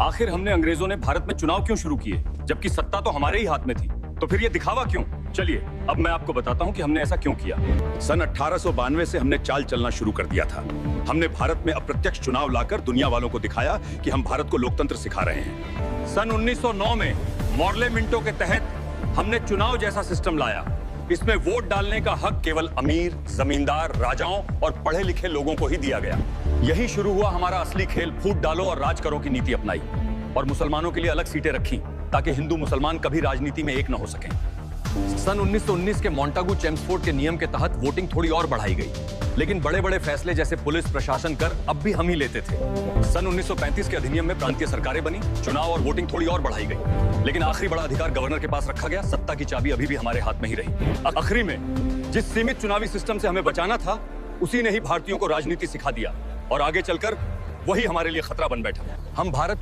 आखिर हमने अंग्रेजों ने भारत में चुनाव क्यों शुरू किए, जबकि सत्ता तो हमारे ही हाथ में थी? तो फिर ये दिखावा क्यों? चलिए अब मैं आपको बताता हूँ कि हमने ऐसा क्यों किया। सन 1892 से हमने चाल चलना शुरू कर दिया था। हमने भारत में अप्रत्यक्ष चुनाव लाकर दुनिया वालों को दिखाया कि हम भारत को लोकतंत्र सिखा रहे हैं। सन 1909 में मॉर्ले मिंटो के तहत हमने चुनाव जैसा सिस्टम लाया। इसमें वोट डालने का हक केवल अमीर, जमींदार, राजाओं और पढ़े लिखे लोगों को ही दिया गया। यही शुरू हुआ हमारा असली खेल, फूट डालो और राज करो की नीति अपनाई और मुसलमानों के लिए अलग सीटें रखी ताकि हिंदू मुसलमान कभी राजनीति में एक न हो सकें। सन 1919 के मॉन्टागू चेम्सफोर्ड के नियम के तहत वोटिंग थोड़ी और बढ़ाई गई, लेकिन बड़े बड़े फैसले जैसे पुलिस प्रशासन कर अब भी हम ही लेते थे। सन 1935 के अधिनियम में प्रांतीय सरकारें बनी, चुनाव और वोटिंग थोड़ी और बढ़ाई गई, लेकिन आखिरी बड़ा अधिकार गवर्नर के पास रखा गया। सत्ता की चाबी अभी भी हमारे हाथ में ही रही। आखिरी में जिस सीमित चुनावी सिस्टम से हमें बचाना था, उसी ने ही भारतीयों को राजनीति सिखा दिया और आगे चलकर वही हमारे लिए खतरा बन बैठा। हम भारत